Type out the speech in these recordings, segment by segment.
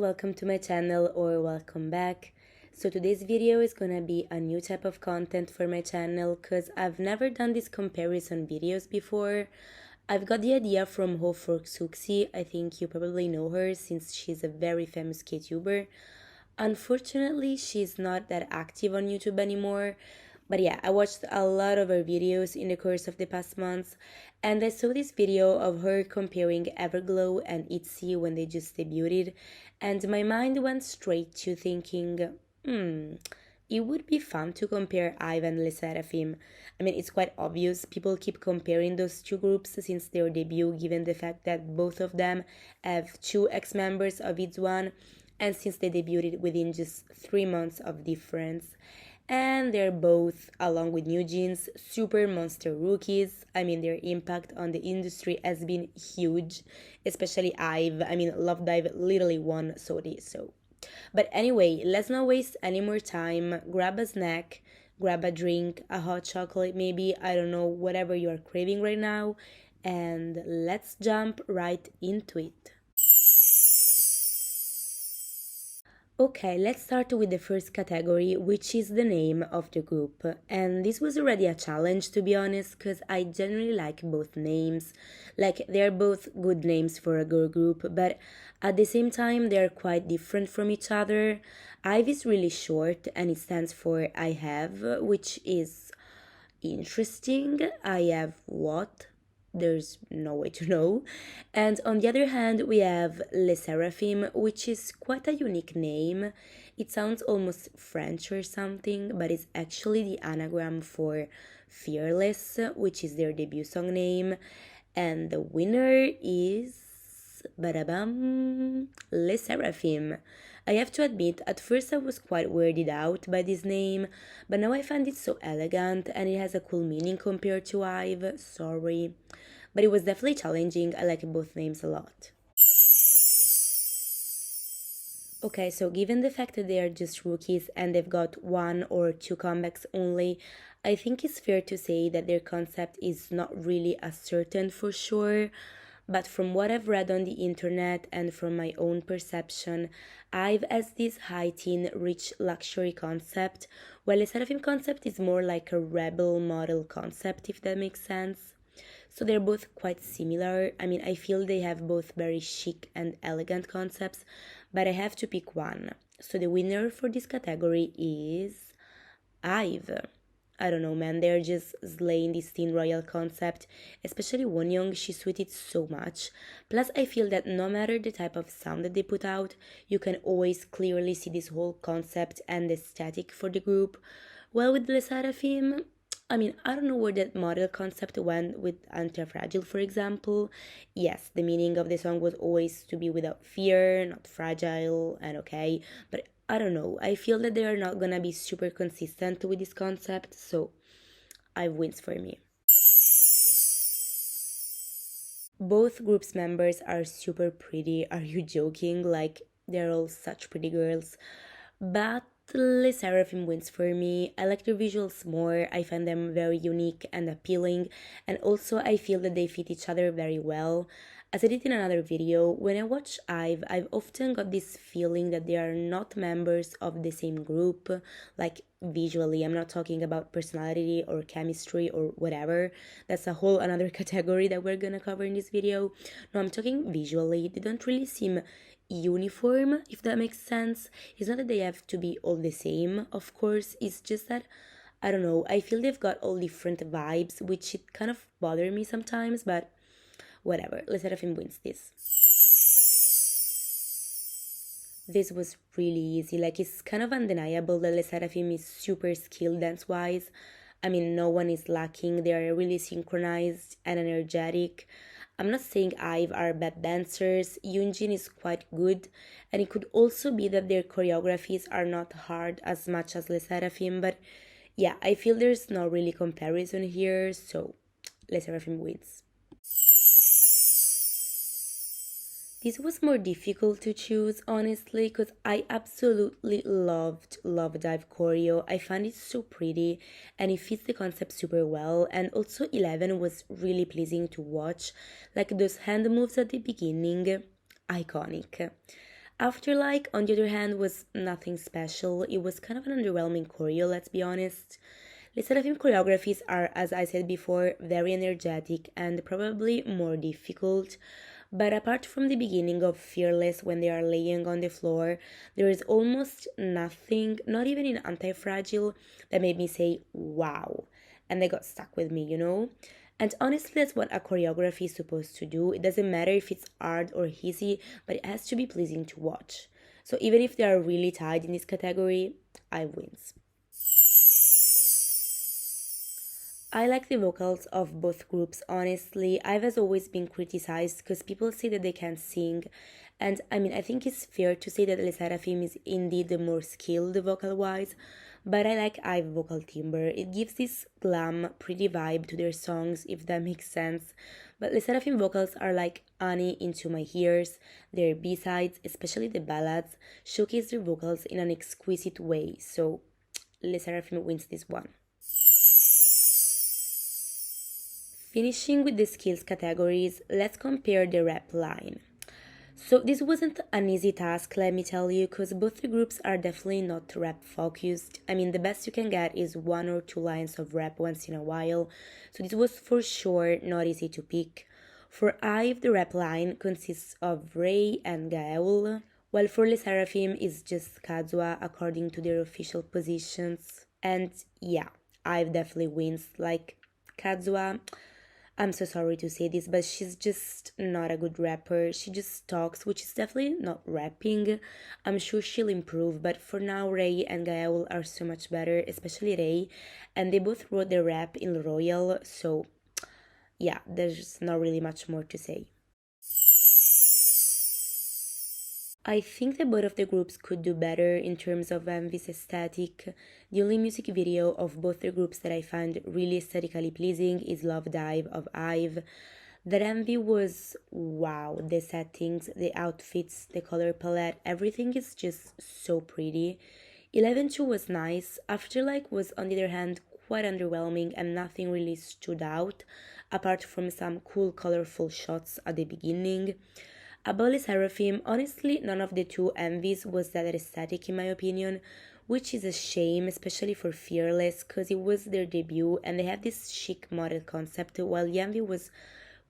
welcome to my channel or welcome back. So today's video is gonna be a new type of content for my channel because I've never done these comparison videos before. I've got the idea from Suxi. I think you probably know her since she's a very famous KTuber. Unfortunately, she's not that active on YouTube anymore. But yeah, I watched a lot of her videos in the course of the past months, and I saw this video of her comparing Everglow and Itzy when they just debuted, and my mind went straight to thinking, it would be fun to compare Ive and lesserafim. I mean, it's quite obvious. People keep comparing those two groups since their debut, given the fact that both of them have two ex-members of each one, and since they debuted within just 3 months of difference. And they're both, along with New Jeans, super monster rookies. I mean, their impact on the industry has been huge, especially Ive. I mean, Love Dive literally won Sodi, so. But anyway, let's not waste any more time. Grab a snack, grab a drink, a hot chocolate maybe, I don't know, whatever you're craving right now, and let's jump right into it. Okay, let's start with the first category, which is the name of the group. And this was already a challenge, to be honest, because I generally like both names. Like, they're both good names for a girl group, but at the same time, they're quite different from each other. Ive is really short, and it stands for I have, which is interesting. I have what? There's no way to know. And on the other hand, we have lesserafim, which is quite a unique name. It sounds almost French or something, but it's actually the anagram for Fearless, which is their debut song name. And the winner is badabam, lesserafim. I have to admit, at first I was quite weirded out by this name, but now I find it so elegant and it has a cool meaning compared to Ive. Sorry. But it was definitely challenging. I like both names a lot. Okay, so given the fact that they are just rookies and they've got one or two comebacks only, I think it's fair to say that their concept is not really as certain for sure. But from what I've read on the internet and from my own perception, Ive has this high teen rich luxury concept, while the Seraphim concept is more like a rebel model concept, if that makes sense. So they're both quite similar. I mean, I feel they have both very chic and elegant concepts, but I have to pick one. So the winner for this category is Ive. I don't know, man, they're just slaying this teen royal concept, especially Wonyoung. She suited so much. Plus, I feel that no matter the type of sound that they put out, you can always clearly see this whole concept and aesthetic for the group. Well, with the Seraphim, I mean, I don't know where that model concept went with Anti-Fragile, for example. Yes, the meaning of the song was always to be without fear, not fragile, and okay, but I don't know. I feel that they are not gonna be super consistent with this concept, so Ive wins for me. Both groups members are super pretty. Are you joking? Like, they're all such pretty girls. But lesserafim wins for me. I like their visuals more. I find them very unique and appealing, and also I feel that they fit each other very well. As I did in another video, when I watch Ive, I've often got this feeling that they are not members of the same group, like visually. I'm not talking about personality or chemistry or whatever. That's a whole another category that we're gonna cover in this video. No, I'm talking visually. They don't really seem uniform, if that makes sense. It's not that they have to be all the same, of course. It's just that, I don't know, I feel they've got all different vibes, which it kind of bother me sometimes, but whatever, lesserafim wins this. This was really easy. Like, it's kind of undeniable that lesserafim is super skilled dance-wise. I mean, no one is lacking. They are really synchronized and energetic. I'm not saying Ive are bad dancers. Yoonjin is quite good, and it could also be that their choreographies are not hard as much as lesserafim, but yeah, I feel there's no really comparison here, so lesserafim wins. This was more difficult to choose, honestly, because I absolutely loved Love Dive choreo. I found it so pretty and it fits the concept super well. And also 11 was really pleasing to watch. Like those hand moves at the beginning, iconic. Afterlike, on the other hand, was nothing special. It was kind of an underwhelming choreo, let's be honest. Lesserafim choreographies are, as I said before, very energetic and probably more difficult. But apart from the beginning of Fearless when they are laying on the floor, there is almost nothing, not even in Anti-Fragile, that made me say, wow. And they got stuck with me. And honestly, that's what a choreography is supposed to do. It doesn't matter if it's hard or easy, but it has to be pleasing to watch. So even if they are really tied in this category, I wins. I like the vocals of both groups, honestly. I've as always been criticized because people say that they can't sing. And I mean, I think it's fair to say that Le Serafim is indeed the more skilled vocal wise, but I like Ive vocal timbre. It gives this glam, pretty vibe to their songs, if that makes sense. But Le Serafim vocals are like honey into my ears. Their B-sides, especially the ballads, showcase their vocals in an exquisite way. So Le Serafim wins this one. Finishing with the skills categories, let's compare the rap line. So this wasn't an easy task, let me tell you, because both the groups are definitely not rap focused. I mean, the best you can get is 1 or 2 lines of rap once in a while, so this was for sure not easy to pick. For Ive, the rap line consists of Ray and Gael, while for Le Seraphim is just Kadzua according to their official positions. And yeah, Ive definitely wins. Like, Kadzua, I'm so sorry to say this, but she's just not a good rapper. She just talks, which is definitely not rapping. I'm sure she'll improve, but for now, Ray and Gael are so much better, especially Ray, and they both wrote their rap in Royal, so yeah, there's not really much more to say. I think that both of the groups could do better in terms of MV's aesthetic. The only music video of both the groups that I find really aesthetically pleasing is Love Dive of Ive. That MV was wow, the settings, the outfits, the color palette, everything is just so pretty. 11-2 was nice. Afterlike was, on the other hand, quite underwhelming and nothing really stood out, apart from some cool colorful shots at the beginning. About the Seraphim, honestly, none of the two MVs was that aesthetic in my opinion, which is a shame, especially for Fearless, because it was their debut and they had this chic model concept, while the MV was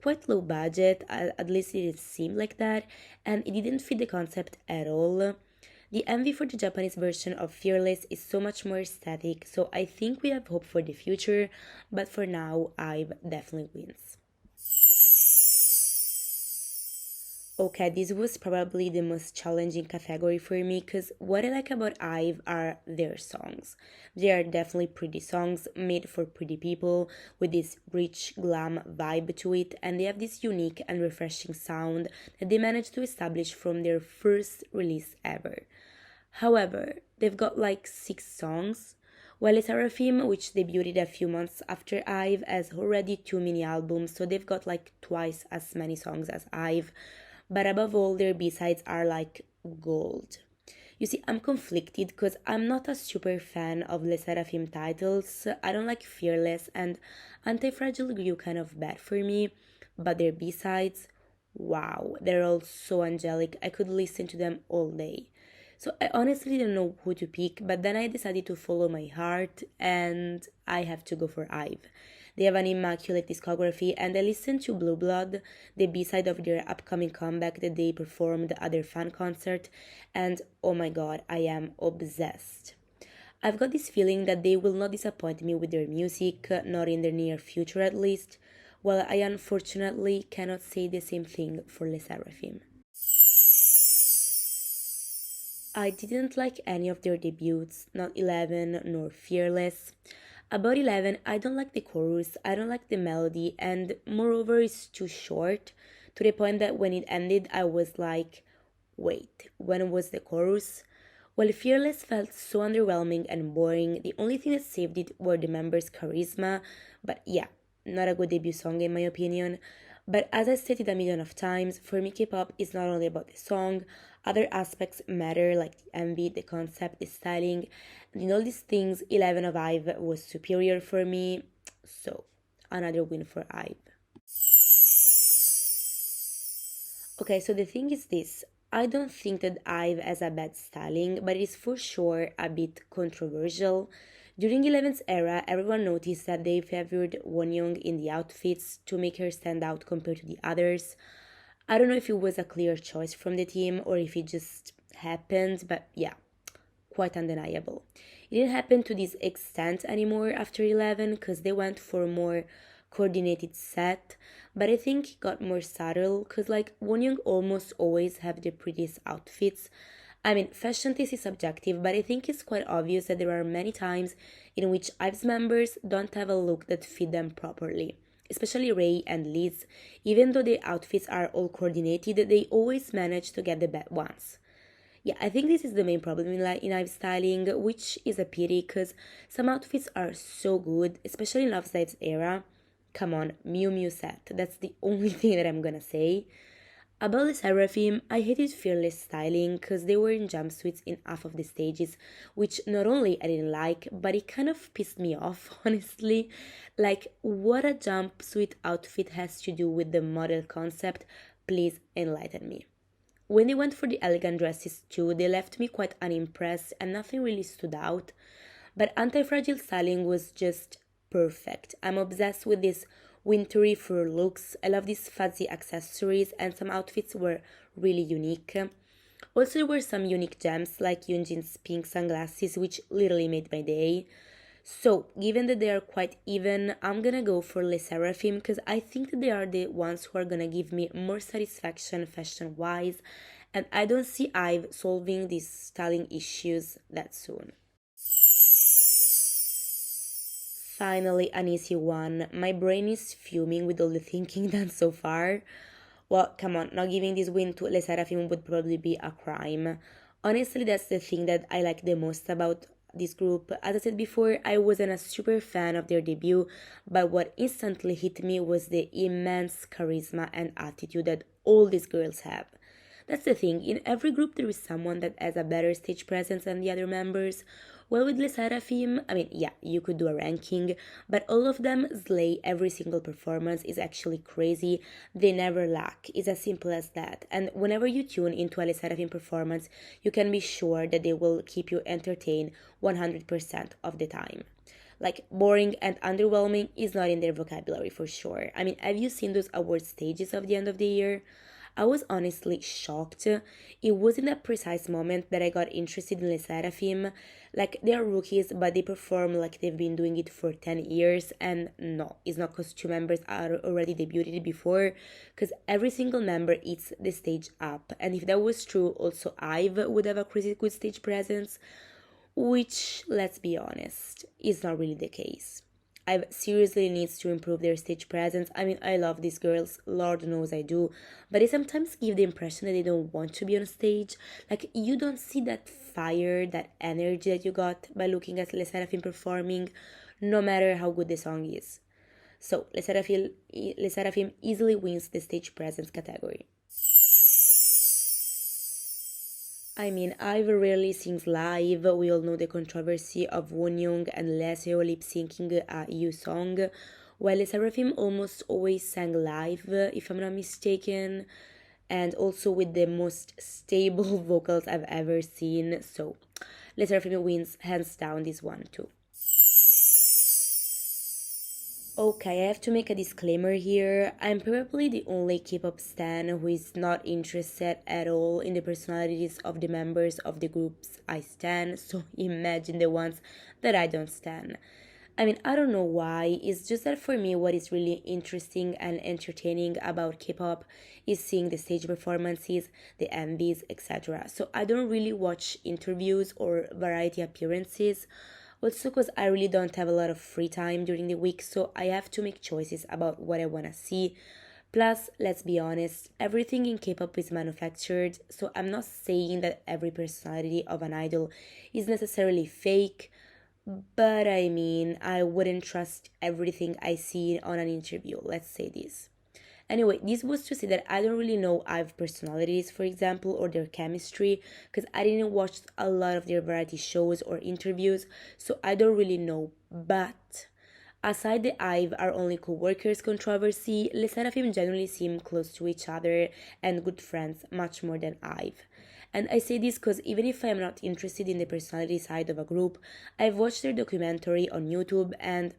quite low budget, at least it seemed like that, and it didn't fit the concept at all. The MV for the Japanese version of Fearless is so much more aesthetic, so I think we have hope for the future, but for now, IVE definitely wins. Okay, this was probably the most challenging category for me because what I like about IVE are their songs. They are definitely pretty songs made for pretty people with this rich glam vibe to it, and they have this unique and refreshing sound that they managed to establish from their first release ever. However, they've got like 6 songs, while Seraphim, which debuted a few months after IVE, has already 2 mini albums, so they've got like twice as many songs as IVE. But above all, their B-sides are like gold. You see, I'm conflicted because I'm not a super fan of Le Seraphim titles. I don't like Fearless and Anti-Fragile grew kind of bad for me, but their B-sides, wow, they're all so angelic. I could listen to them all day. So I honestly don't know who to pick, but then I decided to follow my heart and I have to go for IVE. They have an immaculate discography and I listened to Blue Blood, the B-side of their upcoming comeback that they performed at their fan concert, and oh my god, I am obsessed. I've got this feeling that they will not disappoint me with their music, not in the near future at least, while I unfortunately cannot say the same thing for Le Seraphim. I didn't like any of their debuts, not 11 nor Fearless. About 11, I don't like the chorus, I don't like the melody, and moreover, it's too short to the point that when it ended, I was like, wait, when was the chorus? While Fearless felt so underwhelming and boring, the only thing that saved it were the members' charisma, but yeah, not a good debut song in my opinion. But as I stated a million of times, for me K-pop is not only about the song, other aspects matter like the MV, the concept, the styling, and in all these things, 11 of IVE was superior for me, so another win for IVE. Okay, so the thing is this. I don't think that IVE has a bad styling, but it is for sure a bit controversial. During Eleven's era, everyone noticed that they favored Wonyoung in the outfits to make her stand out compared to the others. I don't know if it was a clear choice from the team or if it just happened, but yeah, quite undeniable. It didn't happen to this extent anymore after 11 because they went for a more coordinated set, but I think it got more subtle because like Wonyoung almost always have the prettiest outfits. I mean, fashion taste is subjective, but I think it's quite obvious that there are many times in which IVE's members don't have a look that fit them properly. Especially Ray and Liz, even though their outfits are all coordinated, they always manage to get the bad ones. Yeah, I think this is the main problem in live styling, which is a pity because some outfits are so good, especially in Love Live's era. Come on, Miu Miu set. That's the only thing that I'm gonna say. About the Seraphim, I hated fearless styling because they were in jumpsuits in half of the stages, which not only I didn't like, but it kind of pissed me off, honestly. Like, what a jumpsuit outfit has to do with the model concept? Please enlighten me. When they went for the elegant dresses too, they left me quite unimpressed and nothing really stood out. But anti-fragile styling was just perfect. I'm obsessed with these wintry fur looks. I love these fuzzy accessories and some outfits were really unique. Also, there were some unique gems like Yunjin's pink sunglasses, which literally made my day. So, given that they are quite even, I'm gonna go for Les Seraphim because I think that they are the ones who are gonna give me more satisfaction fashion wise, and I don't see IVE solving these styling issues that soon. Finally, an easy one. My brain is fuming with all the thinking done so far. Well, come on, not giving this win to Les Seraphim would probably be a crime. Honestly, that's the thing that I like the most about this group. As I said before, I wasn't a super fan of their debut, but what instantly hit me was the immense charisma and attitude that all these girls have. That's the thing, in every group there is someone that has a better stage presence than the other members. Well, with Les Seraphim, I mean, yeah, you could do a ranking, but all of them slay every single performance is actually crazy. They never lack. It's as simple as that. And whenever you tune into a Les Seraphim performance, you can be sure that they will keep you entertained 100% of the time. Like, boring and underwhelming is not in their vocabulary for sure. I mean, have you seen those award stages of the end of the year? I was honestly shocked. It was in that precise moment that I got interested in Les Seraphim. Like, they are rookies, but they perform like they've been doing it for 10 years. And no, it's not because two members are already debuted before, because every single member eats the stage up. And if that was true, also IVE would have a crazy good stage presence, which, let's be honest, is not really the case. I seriously needs to improve their stage presence. I mean, I love these girls, Lord knows I do, but they sometimes give the impression that they don't want to be on stage. Like, you don't see that fire, that energy that you got by looking at Les Seraphim performing, no matter how good the song is. So, Les Seraphim easily wins the stage presence category. I mean, I've rarely sings live. We all know the controversy of Wonyoung and Leseo lip syncing a EU song, while Seraphim almost always sang live, if I'm not mistaken, and also with the most stable vocals I've ever seen. So, Seraphim wins hands down this one too. Okay, I have to make a disclaimer here. I'm probably the only K-pop stan who is not interested at all in the personalities of the members of the groups I stan, so imagine the ones that I don't stan. I mean, I don't know why, it's just that for me what is really interesting and entertaining about K-pop is seeing the stage performances, the MVs, etc. So I don't really watch interviews or variety appearances. Also, because I really don't have a lot of free time during the week, so I have to make choices about what I want to see. Plus, let's be honest, everything in K pop is manufactured, so I'm not saying that every personality of an idol is necessarily fake, but I mean, I wouldn't trust everything I see on an interview, let's say this. Anyway, this was to say that I don't really know IVE personalities, for example, or their chemistry, because I didn't watch a lot of their variety shows or interviews, so I don't really know. But Aside the Ive are only co-workers controversy, lesserafim generally seem close to each other and good friends much more than Ive. And I say this because even if I am not interested in the personality side of a group, I've watched their documentary on YouTube and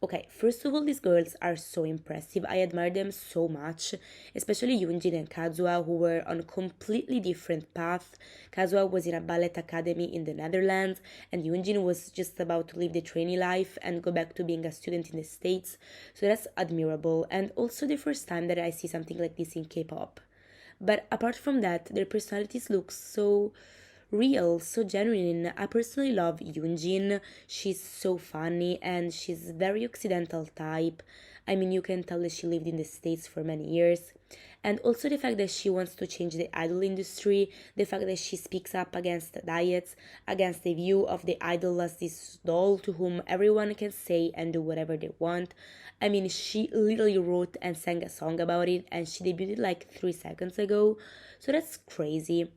okay, first of all, these girls are so impressive. I admire them so much, especially Yoonjin and Kazuha, who were on completely different paths. Kazuha was in a ballet academy in the Netherlands, and Yoonjin was just about to leave the trainee life and go back to being a student in the States. So that's admirable, and also the first time that I see something like this in K-pop. But apart from that, their personalities look so real, so genuine. I personally love Yoonjin. She's so funny and she's very occidental type. I mean, you can tell that she lived in the States for many years. And also the fact that she wants to change the idol industry, the fact that she speaks up against diets, against the view of the idol as this doll to whom everyone can say and do whatever they want. I mean, she literally wrote and sang a song about it and she debuted like 3 seconds ago. So that's crazy.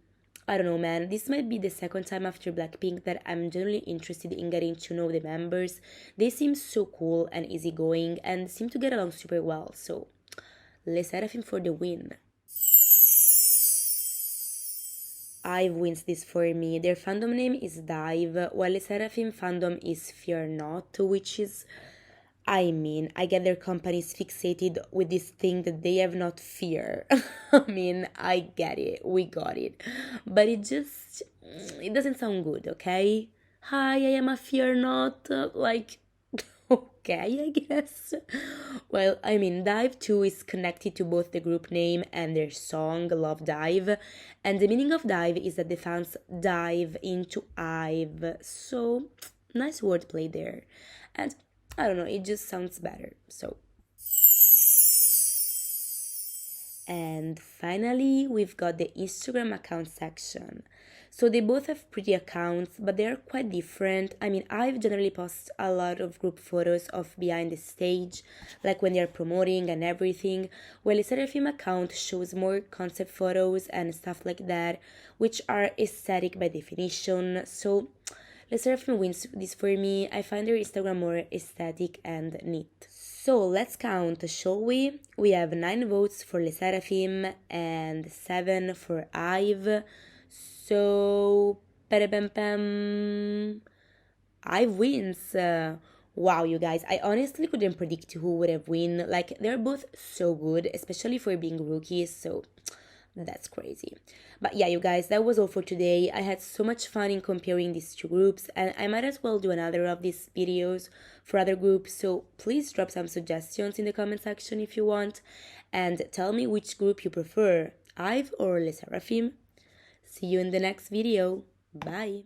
I don't know, man. This might be the second time after Blackpink that I'm genuinely interested in getting to know the members. They seem so cool and easygoing and seem to get along super well. So, lesserafim for the win. Ive wins this for me. Their fandom name is Dive, while lesserafim fandom is Fear Not, which is I mean, I get their companies fixated with this thing that they have not fear. I mean, I get it, we got it. But it doesn't sound good, okay? Hi, I am a fear not. Like, okay, I guess. Well, I mean, Dive 2 is connected to both the group name and their song, Love Dive. And the meaning of dive is that the fans dive into Ive. So, nice wordplay there. And I don't know, it just sounds better, so. And finally, we've got the Instagram account section. So they both have pretty accounts, but they are quite different. I mean, I've generally post a lot of group photos of behind the stage, like when they are promoting and everything, while the Seraphim account shows more concept photos and stuff like that, which are aesthetic by definition, so lesserafim wins this for me. I find their Instagram more aesthetic and neat. So let's count, shall we? We have 9 votes for lesserafim and 7 for Ive. So, Ive wins. Wow, you guys, I honestly couldn't predict who would have won. Like, they're both so good, especially for being rookies, so that's crazy. But yeah, you guys, that was all for today. I had so much fun in comparing these two groups, and I might as well do another of these videos for other groups, so please drop some suggestions in the comment section if you want, and tell me which group you prefer, Ive or lesserafim. See you in the next video. Bye!